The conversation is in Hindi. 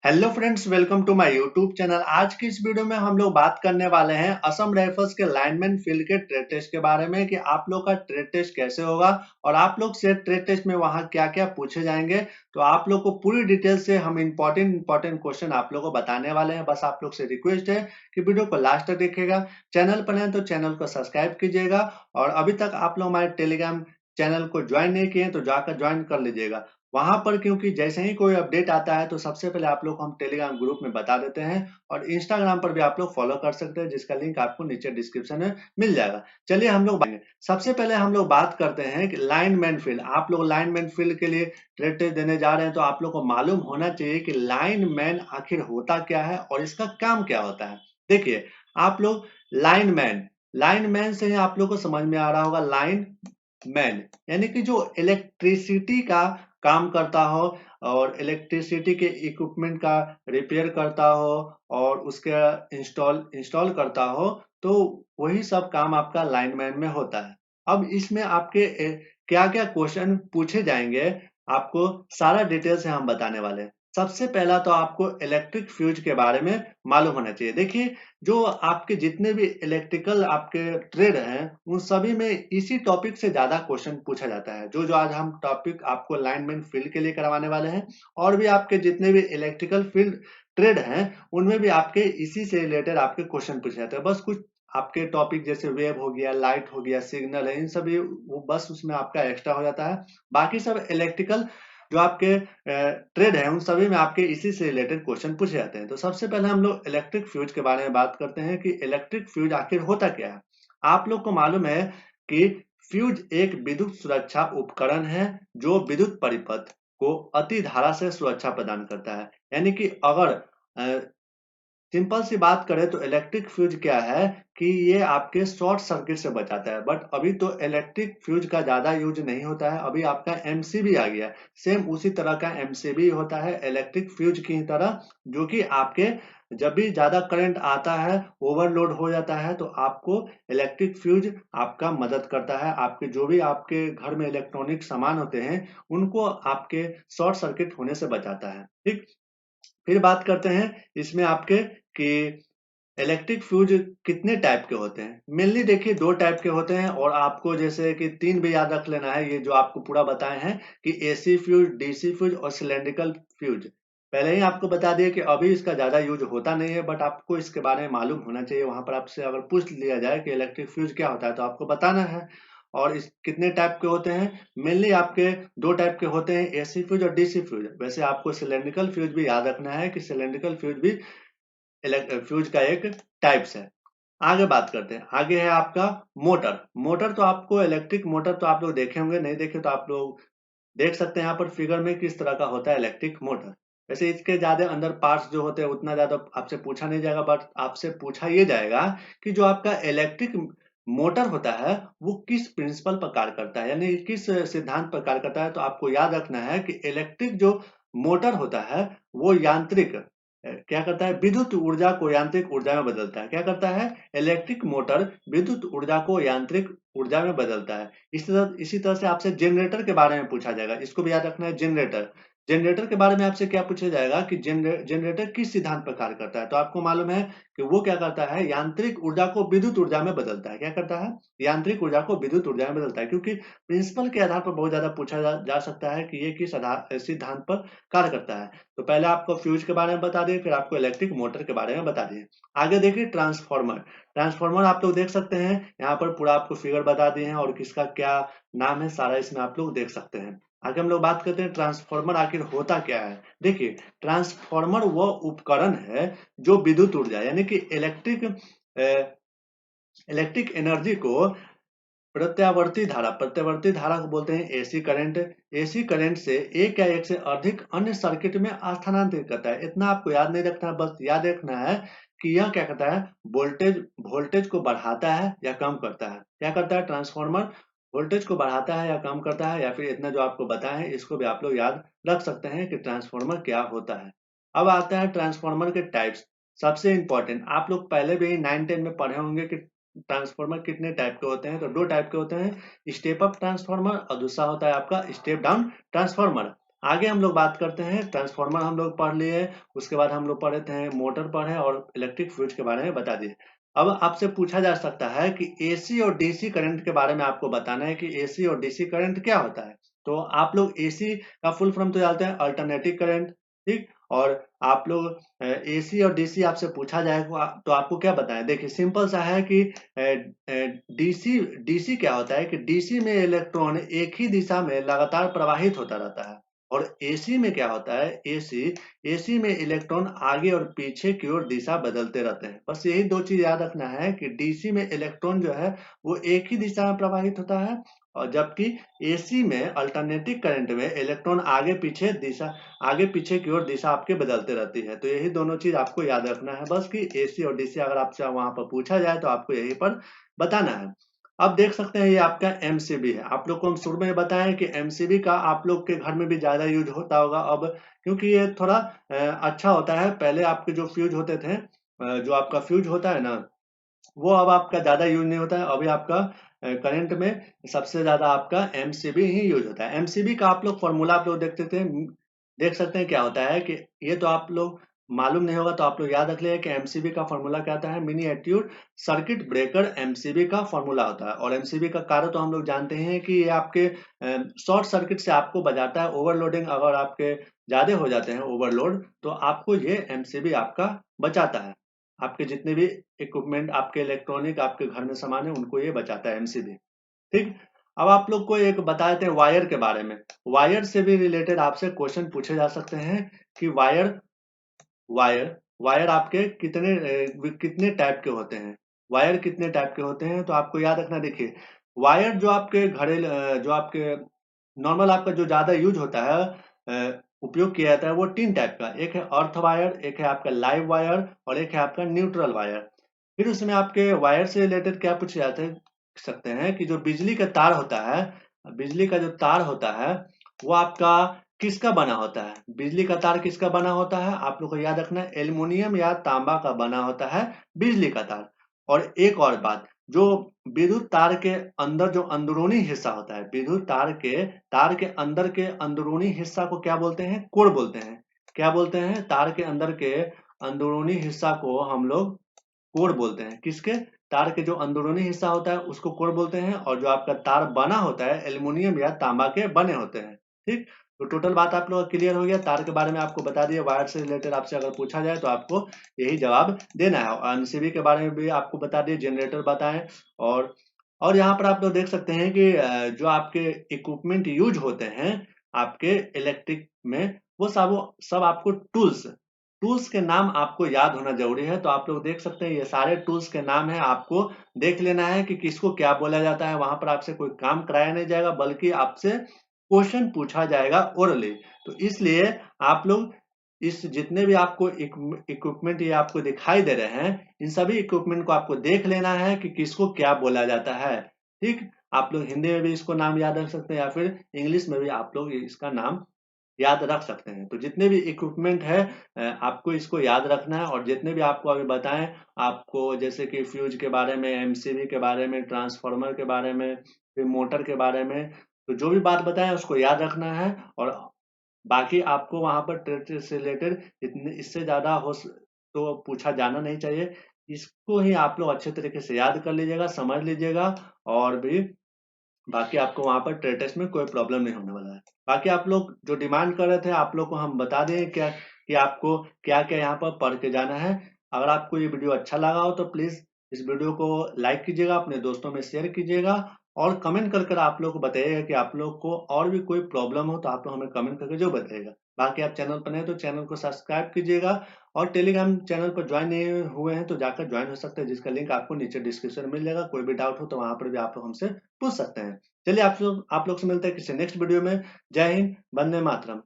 Hello friends, welcome to my YouTube channel. आज की इस वीडियो में हम लोग बात करने वाले हैं असम राइफल्स के लाइनमैन फील्ड के ट्रेड टेस्ट के बारे में कि आप लोग का ट्रेड टेस्ट कैसे होगा और आप लोग से ट्रेड टेस्ट में वहां क्या क्या पूछे जाएंगे। तो आप लोग को पूरी डिटेल से हम इंपॉर्टेंट क्वेश्चन आप लोग को बताने वाले हैं। बस आप लोग से रिक्वेस्ट है कि वीडियो को लास्ट तक देखिएगा। चैनल पर हैं तो चैनल को सब्सक्राइब कीजिएगा और अभी तक आप लोग हमारे टेलीग्राम चैनल को ज्वाइन नहीं किए तो जाकर ज्वाइन कर लीजिएगा वहां पर, क्योंकि जैसे ही कोई अपडेट आता है तो सबसे पहले आप लोग हम टेलीग्राम ग्रुप में बता देते हैं और इंस्टाग्राम पर भी आप लोग फॉलो कर सकते हैं, जिसका लिंक आपको नीचे डिस्क्रिप्शन में मिल जाएगा। चलिए हम लोग सबसे पहले हम लोग बात करते हैं कि लाइनमैन फील्ड। आप लोग लाइनमैन फील्ड के लिए ट्रेड टेस्ट देने जा रहे हैं तो आप लोग को मालूम होना चाहिए कि लाइनमैन आखिर होता क्या है और इसका काम क्या होता है। देखिए, आप लोग लाइनमैन लाइनमैन से ही आप लोग को समझ में आ रहा होगा। लाइन मैन यानी कि जो इलेक्ट्रिसिटी का काम करता हो और इलेक्ट्रिसिटी के इक्विपमेंट का रिपेयर करता हो और उसके इंस्टॉल इंस्टॉल करता हो, तो वही सब काम आपका लाइनमैन में होता है। अब इसमें आपके क्या क्या क्वेश्चन पूछे जाएंगे, आपको सारा डिटेल से हम बताने वाले हैं। सबसे पहला तो आपको इलेक्ट्रिक फ्यूज के बारे में मालूम होना चाहिए। देखिए, जो आपके जितने भी इलेक्ट्रिकल आपके ट्रेड हैं उन सभी में इसी टॉपिक से ज्यादा क्वेश्चन पूछा जाता है। जो जो आज हम टॉपिक आपको लाइनमैन फील्ड के लिए करवाने वाले हैं और भी आपके जितने भी इलेक्ट्रिकल फील्ड ट्रेड हैं उनमें भी आपके इसी से रिलेटेड आपके क्वेश्चन पूछे जाते हैं। बस कुछ आपके टॉपिक जैसे वेव हो गया, लाइट हो गया, सिग्नल है, इन सभी वो बस उसमें आपका एक्स्ट्रा हो जाता है। बाकी सब इलेक्ट्रिकल जो आपके ट्रेड है उन सभी में आपके इसी से रिलेटेड क्वेश्चन पूछे जाते हैं। तो सबसे पहले हम लोग इलेक्ट्रिक फ्यूज के बारे में बात करते हैं कि इलेक्ट्रिक फ्यूज आखिर होता क्या है। आप लोग को मालूम है कि फ्यूज एक विद्युत सुरक्षा उपकरण है जो विद्युत परिपथ को अति धारा से सुरक्षा प्रदान करता है। यानी कि अगर सिंपल सी बात करें तो इलेक्ट्रिक फ्यूज क्या है कि ये आपके शॉर्ट सर्किट से बचाता है। बट अभी तो इलेक्ट्रिक फ्यूज का ज्यादा यूज नहीं होता है, अभी आपका एमसीबी आ गया है। सेम उसी तरह का एमसीबी होता है इलेक्ट्रिक फ्यूज की तरह, जो कि आपके जब भी ज्यादा करंट आता है, ओवरलोड हो जाता है, तो आपको इलेक्ट्रिक फ्यूज आपका मदद करता है। आपके जो भी आपके घर में इलेक्ट्रॉनिक सामान होते हैं उनको आपके शॉर्ट सर्किट होने से बचाता है। ठीक, फिर बात करते हैं इसमें आपके कि इलेक्ट्रिक फ्यूज कितने टाइप के होते हैं। मेनली देखिए दो टाइप के होते हैं और आपको जैसे कि तीन भी याद रख लेना है। ये जो आपको पूरा बताए हैं कि एसी फ्यूज, डीसी फ्यूज और सिलेंड्रिकल फ्यूज। पहले ही आपको बता दिए कि अभी इसका ज्यादा यूज होता नहीं है, बट आपको इसके बारे में मालूम होना चाहिए। वहां पर आपसे अगर पूछ लिया जाए कि इलेक्ट्रिक फ्यूज क्या होता है तो आपको बताना है। और इस कितने टाइप के होते हैं, मेनली आपके दो टाइप के होते हैं, एसी फ्यूज और डीसी फ्यूज। वैसे आपको सिलेंड्रिकल फ्यूज भी याद रखना है कि सिलेंड्रिकल फ्यूज भी फ्यूज का एक टाइप्स है। आगे बात करते हैं, आगे है आपका मोटर। मोटर तो आपको इलेक्ट्रिक मोटर तो आप लोग देखे होंगे, नहीं देखे तो आप लोग देख सकते हैं यहाँ पर फिगर में किस तरह का होता है इलेक्ट्रिक मोटर। वैसे इसके ज्यादा अंदर पार्ट्स जो होते हैं उतना ज्यादा आपसे पूछा नहीं जाएगा, बट आपसे पूछा ये जाएगा कि जो आपका इलेक्ट्रिक मोटर होता है वो किस प्रिंसिपल पर कार्य करता है, यानी किस सिद्धांत पर कार्य करता है। तो आपको याद रखना है कि इलेक्ट्रिक जो मोटर होता है वो यांत्रिक क्या करता है, विद्युत ऊर्जा को यांत्रिक ऊर्जा में बदलता है। क्या करता है, इलेक्ट्रिक मोटर विद्युत ऊर्जा को यांत्रिक ऊर्जा में बदलता है। इसी तरह से आपसे जनरेटर के बारे में पूछा जाएगा, इसको भी याद रखना है। जनरेटर जनरेटर के बारे में आपसे क्या पूछा जाएगा कि जनरेटर किस सिद्धांत पर कार्य करता है। तो आपको मालूम है कि वो क्या करता है, यांत्रिक ऊर्जा को विद्युत ऊर्जा में बदलता है। क्या करता है, यांत्रिक ऊर्जा को विद्युत ऊर्जा में बदलता है। क्योंकि प्रिंसिपल के आधार पर बहुत ज्यादा पूछा जा सकता है कि ये किस सिद्धांत पर कार्य करता है। तो पहले आपको फ्यूज के बारे में बता दिए, फिर आपको इलेक्ट्रिक मोटर के बारे में बता दिए। आगे देखिए ट्रांसफार्मर। ट्रांसफार्मर आप लोग देख सकते हैं, यहाँ पर पूरा आपको फिगर बता दिए हैं और किसका क्या नाम है सारा इसमें आप लोग देख सकते हैं। आगे हम लोग बात करते हैं ट्रांसफार्मर आखिर होता क्या है। देखिए, ट्रांसफार्मर वह उपकरण है जो विद्युत ऊर्जा यानी कि इलेक्ट्रिक एनर्जी को प्रत्यावर्ती धारा को बोलते हैं एसी करंट। एसी करंट से एक या एक से अधिक अन्य सर्किट में स्थानांतरित करता है। इतना आपको याद नहीं रखना है, बस याद रखना है कि यह क्या करता है, वोल्टेज वोल्टेज को बढ़ाता है या कम करता है। क्या करता है ट्रांसफार्मर, वोल्टेज को बढ़ाता है या कम करता है, या फिर इतना जो आपको बताया है इसको भी आप लोग याद रख सकते हैं कि ट्रांसफार्मर क्या होता है। अब आता है ट्रांसफार्मर के टाइप्स। सबसे इंपॉर्टेंट, आप लोग पहले भी 9-10 में पढ़े होंगे कि ट्रांसफार्मर कितने टाइप के होते हैं। तो दो टाइप के होते हैं, स्टेप अप ट्रांसफार्मर और दूसरा होता है आपका स्टेप डाउन ट्रांसफार्मर। आगे हम लोग बात करते हैं ट्रांसफार्मर हम लोग पढ़ लिए, उसके बाद हम लोग पढ़े थे मोटर पढ़े और इलेक्ट्रिक फ्यूज के बारे में बता दिए। अब आपसे पूछा जा सकता है कि एसी और डीसी करंट के बारे में आपको बताना है कि एसी और डीसी करंट क्या होता है। तो आप लोग एसी का फुल फॉर्म तो जानते हैं, अल्टरनेटिव करंट, ठीक। और आप लोग एसी और डीसी आपसे पूछा जाएगा तो आपको क्या बताएं। देखिए सिंपल सा है कि डीसी डीसी क्या होता है कि डीसी में इलेक्ट्रॉन एक ही दिशा में लगातार प्रवाहित होता रहता है। और एसी में क्या होता है, एसी एसी में इलेक्ट्रॉन आगे और पीछे की ओर दिशा बदलते रहते हैं। बस यही दो चीज याद रखना है कि डीसी में इलेक्ट्रॉन जो है वो एक ही दिशा में प्रवाहित होता है, और जबकि एसी में अल्टरनेटिव करंट में इलेक्ट्रॉन आगे पीछे की ओर दिशा आपके बदलते रहती है। तो यही दोनों चीज आपको याद रखना है बस, कि एसी और डीसी अगर आपसे वहां पर पूछा जाए तो आपको यही पर बताना है। अब देख सकते हैं ये आपका एमसीबी है। आप लोग को हम शुरू में बताएं कि एमसीबी का आप लोग के घर में भी ज्यादा यूज होता होगा अब, क्योंकि ये थोड़ा अच्छा होता है। पहले आपके जो फ्यूज होते थे, जो आपका फ्यूज होता है ना, वो अब आपका ज्यादा यूज नहीं होता है। अभी आपका करंट में सबसे ज्यादा आपका एमसीबी ही यूज होता है। एमसीबी का आप लोग फॉर्मूला आप लोग देख सकते हैं क्या होता है कि ये तो आप लोग मालूम नहीं होगा तो आप लोग याद रख लिया कि एमसीबी का फॉर्मूला क्या होता है। मिनिएट्यूड सर्किट ब्रेकर एमसीबी का फॉर्मूला होता है। और एमसीबी का कार्य तो हम लोग जानते हैं कि ये आपके शॉर्ट सर्किट से आपको बचाता है। ओवरलोडिंग अगर आपके ज्यादा हो जाते हैं ओवरलोड, तो आपको ये एमसीबी आपका बचाता है। आपके जितने भी इक्विपमेंट, आपके इलेक्ट्रॉनिक, आपके घर में सामान है, उनको ये बचाता है एमसीबी, ठीक। अब आप लोग को एक बता देते हैं वायर के बारे में। वायर से भी रिलेटेड आपसे क्वेश्चन पूछे जा सकते हैं कि वायर वायर वायर आपके कितने टाइप के होते हैं। वायर कितने टाइप के होते हैं तो आपको याद रखना। देखिए वायर जो आपके घरेलू जो आपके नॉर्मल आपका जो ज्यादा यूज होता है, उपयोग किया जाता है, वो तीन टाइप का। एक है अर्थ वायर, एक है आपका लाइव वायर, और एक है आपका न्यूट्रल वायर। फिर उसमें आपके वायर से रिलेटेड क्या पूछे जाते सकते हैं कि जो बिजली का तार होता है, बिजली का जो तार होता है वो आपका किसका बना होता है। बिजली का तार किसका बना होता है, आप लोग को याद रखना है, एल्युमिनियम या तांबा का बना होता है बिजली का तार। और एक और बात, जो विद्युत तार के अंदर जो अंदरूनी हिस्सा होता है, विद्युत तार के अंदर के अंदरूनी हिस्सा को क्या बोलते हैं, कोर बोलते हैं। क्या बोलते हैं, तार के अंदर के अंदरूनी हिस्सा को हम लोग कोर बोलते हैं। किसके, तार के जो अंदरूनी हिस्सा होता है उसको कोर बोलते हैं, और जो आपका तार बना होता है एल्युमिनियम या तांबा के बने होते हैं, ठीक। तो टोटल बात आप लोग क्लियर हो गया। तार के बारे में आपको बता दिया। वायर से रिलेटेड आपसे अगर पूछा जाए तो आपको यही जवाब देना है। और एमसीबी के बारे में भी आपको बता दिए, जनरेटर बताएं। और यहाँ पर आप लोग देख सकते हैं कि जो आपके इक्विपमेंट यूज होते हैं आपके इलेक्ट्रिक में, वो सब आपको टूल्स टूल्स के नाम आपको याद होना जरूरी है। तो आप लोग देख सकते हैं ये सारे टूल्स के नाम है, आपको देख लेना है कि किसको क्या बोला जाता है। वहां पर आपसे कोई काम कराया नहीं जाएगा, बल्कि आपसे क्वेश्चन पूछा जाएगा ओरली। तो इसलिए आप लोग इस जितने भी आपको इक्विपमेंट ये आपको दिखाई दे रहे हैं, इन सभी इक्विपमेंट को आपको देख लेना है कि किसको क्या बोला जाता है, ठीक। आप लोग हिंदी में भी इसको नाम याद रख सकते हैं, या फिर इंग्लिश में भी आप लोग इसका नाम याद रख सकते हैं। तो जितने भी इक्विपमेंट है आपको इसको याद रखना है। और जितने भी आपको अभी बताएं, आपको जैसे कि फ्यूज के बारे में, एमसीबी के बारे में, ट्रांसफार्मर के बारे में, फिर मोटर के बारे में, तो जो भी बात बताएं उसको याद रखना है। और बाकी आपको वहां पर ट्रेड से रिलेटेड इतने इससे ज्यादा तो पूछा जाना नहीं चाहिए। इसको ही आप लोग अच्छे तरीके से याद कर लीजिएगा, समझ लीजिएगा। और भी बाकी आपको वहां पर ट्रेड टेस्ट में कोई प्रॉब्लम नहीं होने वाला है। बाकी आप लोग जो डिमांड कर रहे थे, आप लोग को हम बता दें क्या कि आपको क्या क्या यहाँ पर पढ़ के जाना है। अगर आपको ये वीडियो अच्छा लगा हो तो प्लीज इस वीडियो को लाइक कीजिएगा, अपने दोस्तों में शेयर कीजिएगा, और कमेंट कर कर आप लोग को बताइएगा कि आप लोग को और भी कोई प्रॉब्लम हो तो आप लोग हमें कमेंट करके जो बताइएगा। बाकी आप चैनल पर नए तो चैनल को सब्सक्राइब कीजिएगा, और टेलीग्राम चैनल पर ज्वाइन नहीं हुए हैं तो जाकर ज्वाइन हो सकते हैं, जिसका लिंक आपको नीचे डिस्क्रिप्शन में मिल जाएगा। कोई भी डाउट हो तो वहां पर भी आप लोग हमसे पूछ सकते हैं। चलिए आप लोग से मिलते हैं किसी नेक्स्ट वीडियो में। जय हिंद, वंदे मातरम।